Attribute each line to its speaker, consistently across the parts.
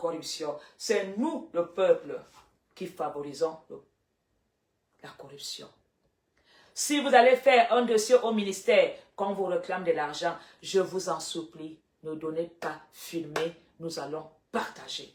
Speaker 1: corruption. C'est nous, le peuple, qui favorisons la corruption. Si vous allez faire un dossier au ministère, quand vous réclame de l'argent, je vous en supplie, ne donnez pas, filmez, nous allons partager.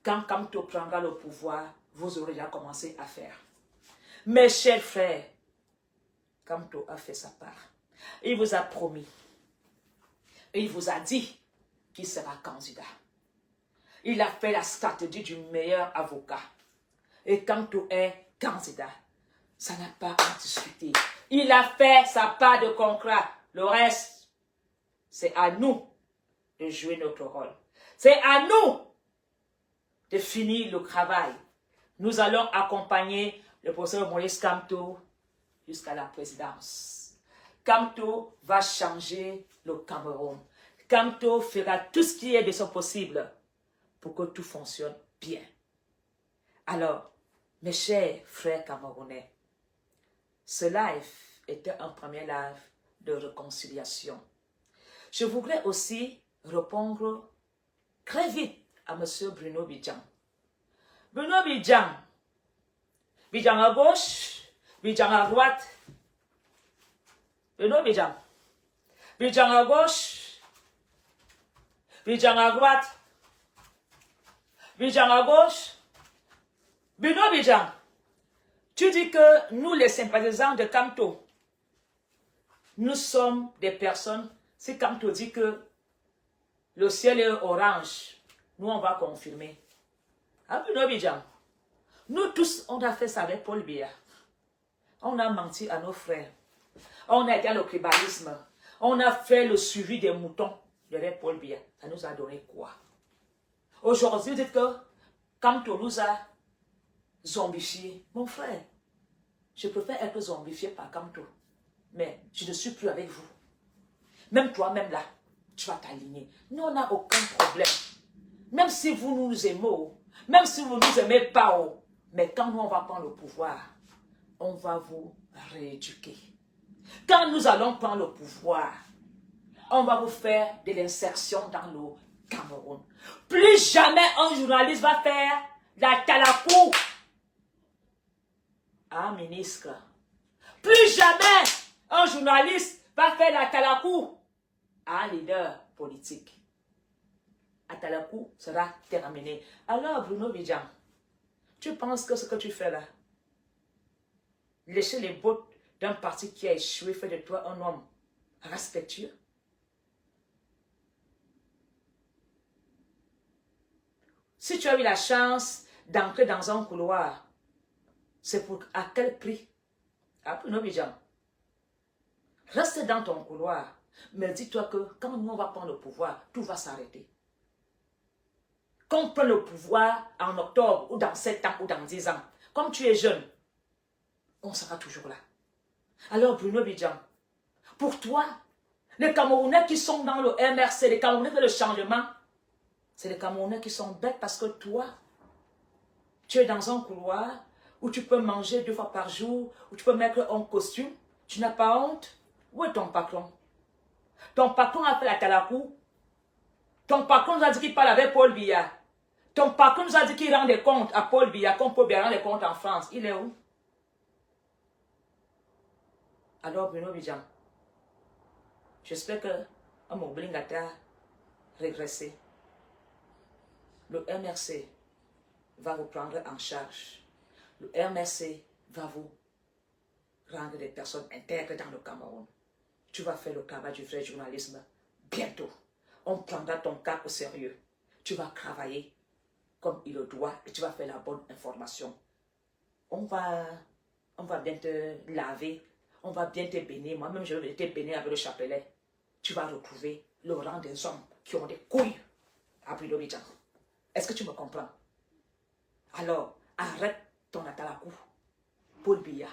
Speaker 1: Quand Kamto prendra le pouvoir, vous aurez déjà commencé à faire. Mes chers frères, Kamto a fait sa part. Il vous a promis. Il vous a dit qu'il sera candidat. Il a fait la stratégie du meilleur avocat. Et Kamto est candidat. Ça n'a pas à discuter. Il a fait sa part de contrat. Le reste, c'est à nous de jouer notre rôle. C'est à nous de finir le travail. Nous allons accompagner le professeur Maurice Kamto jusqu'à la présidence. Kamto va changer le Cameroun. Kamto fera tout ce qui est de son possible pour que tout fonctionne bien. Alors, mes chers frères camerounais, ce live était un premier live de réconciliation. Je voudrais aussi répondre très vite à M. Bruno Bidjan. Bruno Bidjan, Bidjan à gauche, Bidjan à droite. Bruno Bidjan, Bidjan à gauche, Bidjan à droite, Bidjan à gauche. Bruno Bidjan, tu dis que nous, les sympathisants de Kamto, nous sommes des personnes, si Kamto dit que le ciel est orange, nous on va confirmer. Ah, Bruno Bidjan, nous tous, on a fait ça avec Paul Biya. On a menti à nos frères. On a été dans le tribalisme. On a fait le suivi des moutons avec Paul Biya. Ça nous a donné quoi? Aujourd'hui, vous dites que Kamto nous a zombifiés. Mon frère, je préfère être zombifié par Kamto. Mais je ne suis plus avec vous. Même toi-même là, tu vas t'aligner. Nous, on n'a aucun problème. Même si vous nous aimez, même si vous ne nous aimez pas, mais quand nous, on va prendre le pouvoir, on va vous rééduquer. Quand nous allons prendre le pouvoir, on va vous faire de l'insertion dans le Cameroun. Plus jamais un journaliste va faire la talakou. Ah, ministre. Plus jamais un journaliste va faire la talakou à un leader politique. La talakou sera terminé. Alors, Bruno Bidjan, tu penses que ce que tu fais là, lécher les bottes d'un parti qui a échoué, fait de toi un homme respectueux? Si tu as eu la chance d'entrer dans un couloir, c'est pour à quel prix? Ah, Bruno Bidjan, reste dans ton couloir, mais dis-toi que quand nous on va prendre le pouvoir, tout va s'arrêter. Quand on prend le pouvoir en octobre, ou dans 7 ans, ou dans 10 ans, comme tu es jeune, on sera toujours là. Alors Bruno Bidjan, pour toi, les Camerounais qui sont dans le MRC, les Camerounais qui font le changement, c'est les Camerounais qui sont bêtes parce que toi, tu es dans un couloir où tu peux manger 2 fois par jour, où tu peux mettre un costume, tu n'as pas honte. Où est ton patron? Ton patron a fait la talakou. Ton patron nous a dit qu'il parle avec Paul Biya. Ton patron nous a dit qu'il rend des comptes à Paul Biya, comme Paul Biya rend des comptes en France. Il est où? Alors Bruno Bidjan, j'espère que Amoblingata régressé. Le MRC va vous prendre en charge. Le MRC va vous rendre des personnes intègres dans le Cameroun. Tu vas faire le travail du vrai journalisme bientôt. On prendra ton cas au sérieux. Tu vas travailler comme il le doit et tu vas faire la bonne information. On va bien te laver, on va bien te bénir. Moi-même, je vais te bénir avec le chapelet. Tu vas retrouver le rang des hommes qui ont des couilles à Bruno Bidjan. Est-ce que tu me comprends? Alors, arrête ton atalakou. Paul Biya.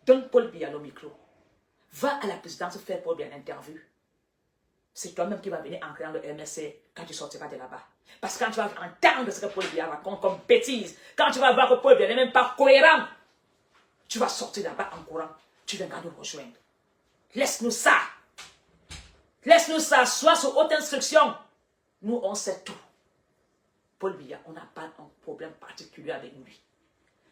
Speaker 1: Donne Paul Biya le micro. Va à la présidence faire Paul Biya l'interview. C'est toi-même qui vas venir entrer dans le MSC quand tu sortiras de là-bas. Parce que quand tu vas entendre ce que Paul Biya raconte comme bêtise, quand tu vas voir que Paul Biya n'est même pas cohérent, tu vas sortir là-bas en courant. Tu viendras nous rejoindre. Laisse-nous ça. Laisse-nous ça. Sois sous haute instruction. Nous, on sait tout. Paul Biya, on n'a pas un problème particulier avec lui.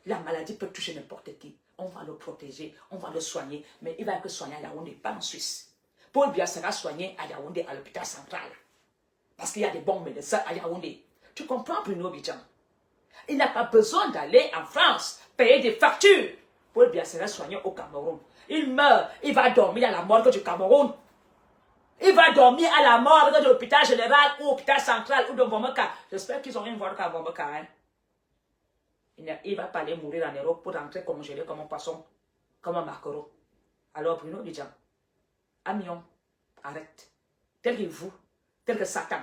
Speaker 1: La maladie peut toucher n'importe qui. On va le protéger, on va le soigner, mais il va être soigné à Yaoundé, pas en Suisse. Paul Biya sera soigné à Yaoundé, à l'hôpital central. Parce qu'il y a des bons médecins à Yaoundé. Tu comprends, Bruno Bidjan? Il n'a pas besoin d'aller en France, payer des factures. Paul Biya sera soigné au Cameroun. Il meurt, il va dormir à la morgue du Cameroun. Il va dormir à la morgue de l'hôpital général ou l'hôpital central ou de Bomoka. J'espère qu'ils ont une voie à Bomoka. Hein? Il va pas aller mourir en Europe pour rentrer congelé comme un poisson, comme un maquereau. Alors Bruno Bidjan, Amion, arrête. Tel que vous, tel que Satan,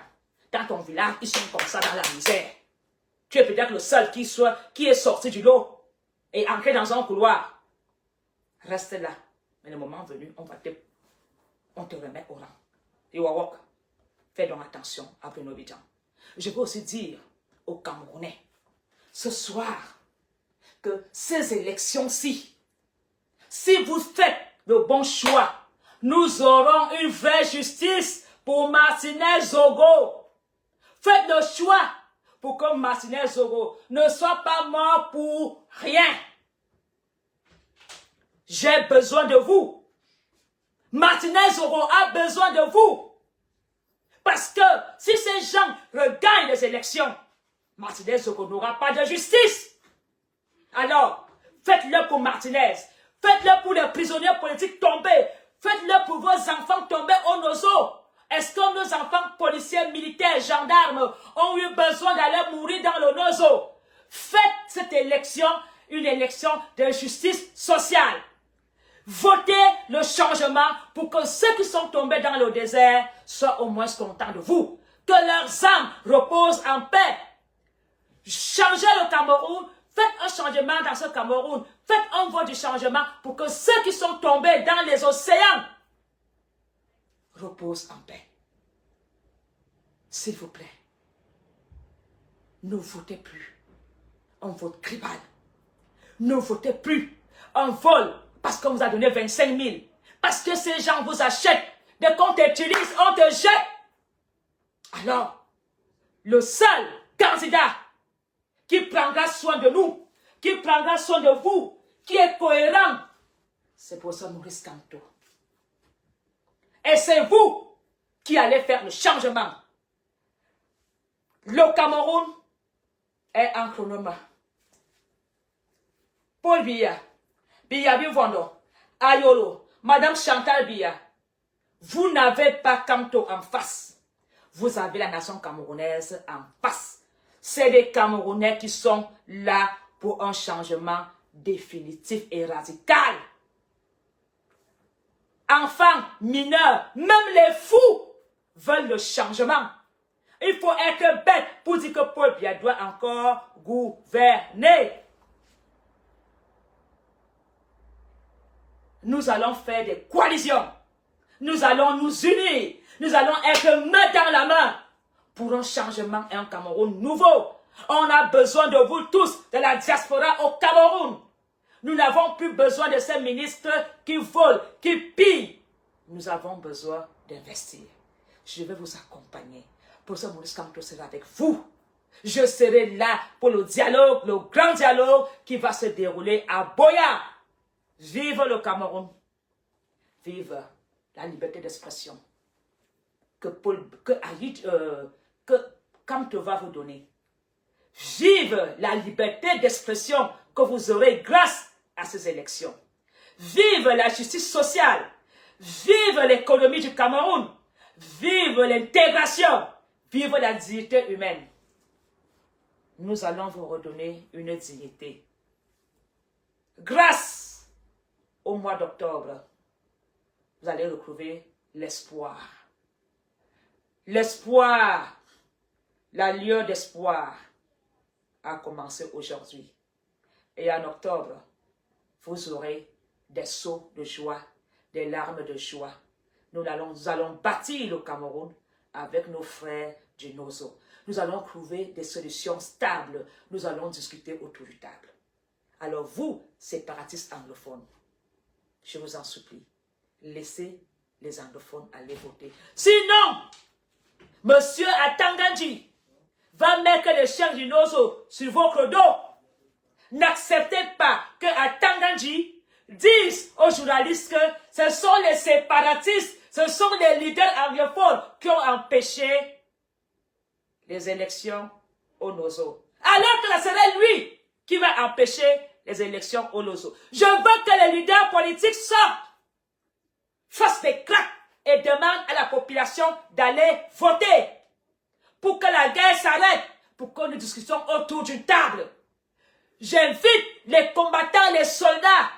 Speaker 1: dans ton village, ils sont comme ça dans la misère. Tu es peut-être le seul qui est sorti du lot et ancré dans un couloir. Reste là. Mais le moment venu, on te remet au rang. Iwawok, fais donc attention à Bruno Bidjan. Je veux aussi dire aux Camerounais, ce soir, que ces élections-ci, si vous faites le bon choix, nous aurons une vraie justice pour Martinez Zogo. Faites le choix pour que Martinez Zogo ne soit pas mort pour rien. J'ai besoin de vous. Martinez Zogo a besoin de vous. Parce que si ces gens regagnent les élections, Martinez Zogo n'aura pas de justice. Alors, faites-le pour Martinez. Faites-le pour les prisonniers politiques tombés. Faites-le pour vos enfants tombés au nozo. Est-ce que nos enfants policiers, militaires, gendarmes ont eu besoin d'aller mourir dans le nozo? Faites cette élection une élection de justice sociale. Votez le changement pour que ceux qui sont tombés dans le désert soient au moins contents de vous. Que leurs âmes reposent en paix. Changez le Cameroun. Faites un changement dans ce Cameroun. Faites un vote du changement pour que ceux qui sont tombés dans les océans reposent en paix. S'il vous plaît, ne votez plus un vote tribal. Ne votez plus un vol parce qu'on vous a donné 25 000. Parce que ces gens vous achètent. Dès qu'on t'utilise, on te jette. Alors, le seul candidat qui prendra soin de nous, qui prendra soin de vous, qui est cohérent, c'est pour ça Maurice Kamto. Et c'est vous qui allez faire le changement. Le Cameroun est en chronomètre. Paul Biya, Biya Bivondo, Ayolo, Madame Chantal Biya, vous n'avez pas Kamto en face. Vous avez la nation camerounaise en face. C'est des Camerounais qui sont là pour un changement définitif et radical. Enfants, mineurs, même les fous veulent le changement. Il faut être bête pour dire que Paul Biya doit encore gouverner. Nous allons faire des coalitions. Nous allons nous unir. Nous allons être main dans la main pour un changement et un Cameroun nouveau. On a besoin de vous tous, de la diaspora au Cameroun. Nous n'avons plus besoin de ces ministres qui volent, qui pillent. Nous avons besoin d'investir. Je vais vous accompagner. Pour ça, Maurice Kamto sera avec vous. Je serai là pour le dialogue, le grand dialogue qui va se dérouler à Boya. Vive le Cameroun. Vive la liberté d'expression que Kamto va vous donner. Vive la liberté d'expression que vous aurez grâce à ces élections. Vive la justice sociale. Vive l'économie du Cameroun. Vive l'intégration. Vive la dignité humaine. Nous allons vous redonner une dignité. Grâce au mois d'octobre, vous allez retrouver l'espoir. L'espoir, la lueur d'espoir a commencé aujourd'hui. Et en octobre, vous aurez des sauts de joie, des larmes de joie. Nous allons bâtir le Cameroun avec nos frères du Nozo. Nous allons trouver des solutions stables. Nous allons discuter autour du table. Alors vous, séparatistes anglophones, je vous en supplie, laissez les anglophones aller voter. Sinon, Monsieur Atangandji va mettre les chiens du Nozo sur votre dos. N'acceptez pas que Atangandji dise aux journalistes que ce sont les séparatistes, ce sont les leaders anglophones qui ont empêché les élections au Nozo. Alors que ce serait lui qui va empêcher les élections au Nozo. Je veux que les leaders politiques sortent, fassent des craques et demandent à la population d'aller voter pour que la guerre s'arrête, pour que nous discutions autour d'une table. J'invite les combattants, les soldats,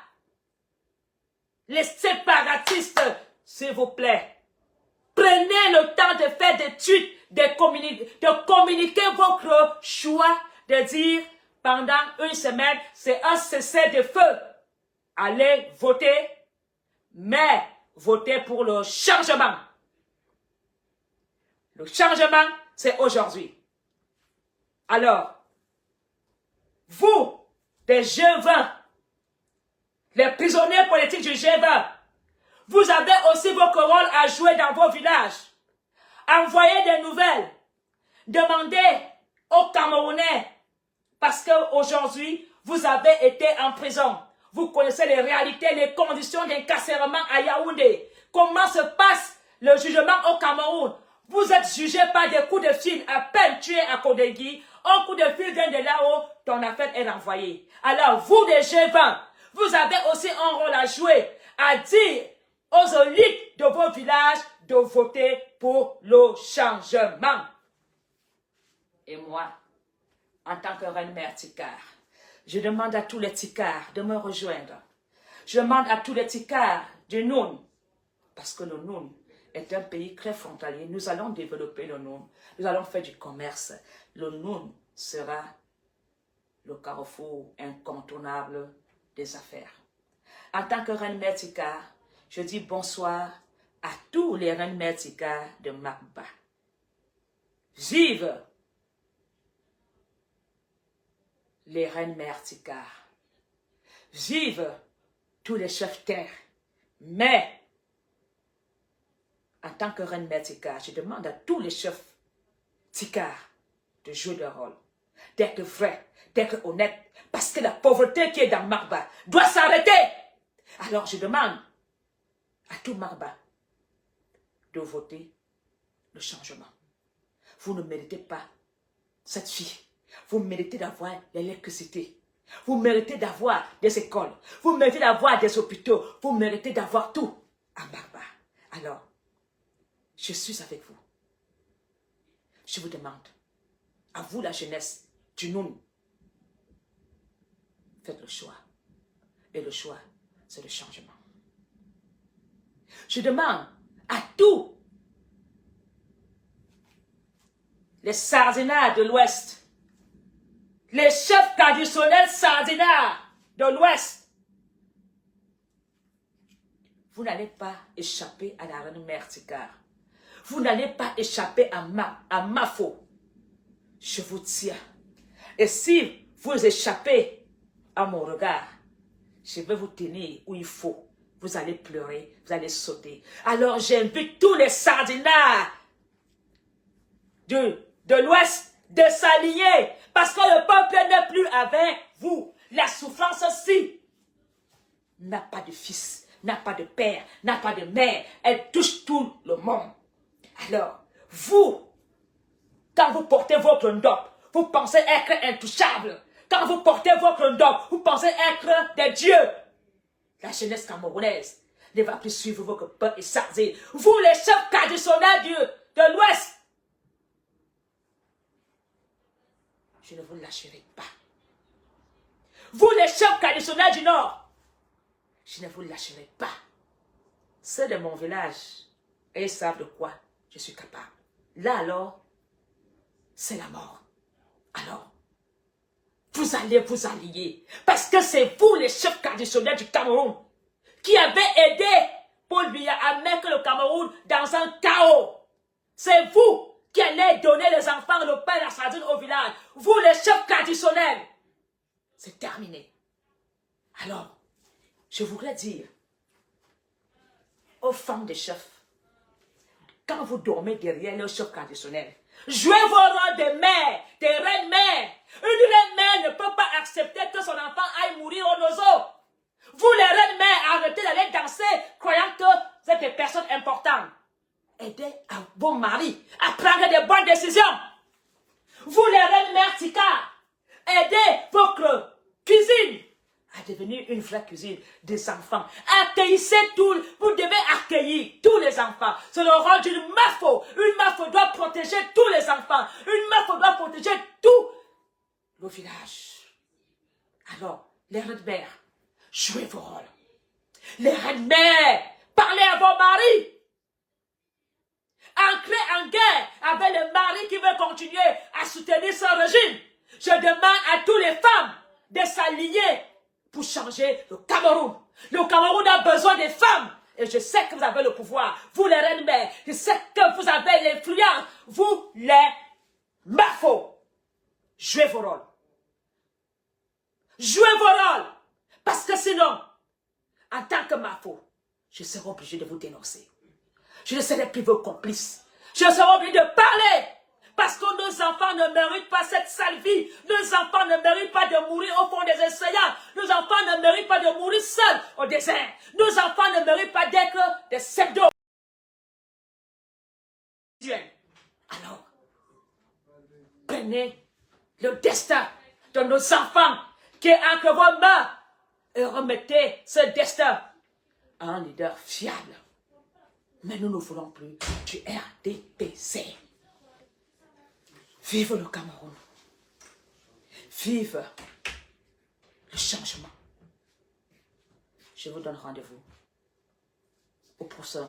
Speaker 1: les séparatistes, s'il vous plaît. Prenez le temps de faire des tweets, de communiquer votre choix, de dire pendant une semaine, c'est un cessez-le-feu. Allez voter, mais votez pour le changement. Le changement, c'est aujourd'hui. Alors, vous, des G20, les prisonniers politiques du G20, vous avez aussi votre rôle à jouer dans vos villages. Envoyez des nouvelles. Demandez aux Camerounais, parce qu'aujourd'hui, vous avez été en prison. Vous connaissez les réalités, les conditions d'incarcération à Yaoundé. Comment se passe le jugement au Cameroun? Vous êtes jugé par des coups de fil, à peine tué à Kodegui. Un coup de fil vient de là-haut, ton affaire est renvoyée. Alors, vous, des G20, vous avez aussi un rôle à jouer, à dire aux élites de vos villages de voter pour le changement. Et moi, en tant que reine-mère Tikar, je demande à tous les Tikars de me rejoindre. Je demande à tous les Tikars du Noun, parce que le Noun est un pays très frontalier. Nous allons développer le Noun. Nous allons faire du commerce. Le Noun sera le carrefour incontournable des affaires. En tant que reine-mère Tikar, je dis bonsoir à tous les reines-mères Tikar de Makba. Vive les reines-mères Tikar. Vive tous les chefs terres. Mais, en tant que reine-mère Tikar, je demande à tous les chefs Tikar de jouer leur rôle, d'être vrais, d'être honnêtes, parce que la pauvreté qui est dans Makba doit s'arrêter. Alors je demande à tout Makba de voter le changement. Vous ne méritez pas cette fille. Vous méritez d'avoir l'électricité. Vous méritez d'avoir des écoles. Vous méritez d'avoir des hôpitaux. Vous méritez d'avoir tout à Makba. Alors, je suis avec vous. Je vous demande, à vous la jeunesse du Noun, faites le choix. Et le choix, c'est le changement. Je demande à tous les sardinards de l'Ouest, les chefs traditionnels sardinards de l'Ouest, vous n'allez pas échapper à la reine-mère Tikar. Vous n'allez pas échapper à Mafo. Je vous tiens. Et si vous échappez à mon regard, je vais vous tenir où il faut. Vous allez pleurer, vous allez sauter. Alors j'invite tous les sardinards de l'Ouest de s'aligner. Parce que le peuple n'est plus avec vous. La souffrance aussi n'a pas de fils, n'a pas de père, n'a pas de mère. Elle touche tout le monde. Alors, vous, quand vous portez votre ndop, vous pensez être intouchable. Quand vous portez votre ndop, vous pensez être des dieux. La jeunesse camerounaise ne va plus suivre votre peuple et sarzer. Vous, les chefs traditionnels de l'Ouest, je ne vous lâcherai pas. Vous, les chefs traditionnels du Nord, je ne vous lâcherai pas. Ceux de mon village, ils savent de quoi je suis capable. Là alors, c'est la mort. Alors, vous allez vous allier. Parce que c'est vous, les chefs traditionnels du Cameroun, qui avez aidé Paul Biya à mettre le Cameroun dans un chaos. C'est vous qui allez donner les enfants, le pain et la sardine au village. Vous, les chefs traditionnels. C'est terminé. Alors, je voudrais dire aux femmes des chefs, quand vous dormez derrière le choc traditionnel. Jouez vos rôles de mère, de reine-mère. Une reine-mère ne peut pas accepter que son enfant aille mourir au nozo. Vous, les reines-mères, arrêtez d'aller danser, croyant que vous êtes des personnes importantes. Aidez à vos maris à prendre de bonnes décisions. Vous, les reines-mères Tika, aidez votre cuisine à devenir une vraie cuisine des enfants. Accueillissez tout, vous devez accueillir tous les enfants. C'est le rôle d'une mafo. Une mafo doit protéger tous les enfants. Une mafo doit protéger tout le village. Alors, les reines-mères, jouez vos rôles. Les reines-mères, parlez à vos maris. Entrez en guerre avec le mari qui veut continuer à soutenir son régime. Je demande à toutes les femmes de s'aligner pour changer le Cameroun. Le Cameroun a besoin des femmes. Et je sais que vous avez le pouvoir. Vous les reines-mères, je sais que vous avez l'influence. Vous les mafos. Jouez vos rôles. Jouez vos rôles. Parce que sinon, en tant que mafo, je serai obligé de vous dénoncer. Je ne serai plus vos complices. Je serai obligé de parler. Parce que nos enfants ne méritent pas cette sale vie. Nos enfants ne méritent pas de mourir au fond des océans. Nos enfants ne méritent pas de mourir seuls au désert. Nos enfants ne méritent pas d'être des pseudo. Alors, prenez le destin de nos enfants qui est entre vos mains et remettez ce destin à un leader fiable. Mais nous ne voulons plus du RDPC. Vive le Cameroun. Vive le changement. Je vous donne rendez-vous au prochain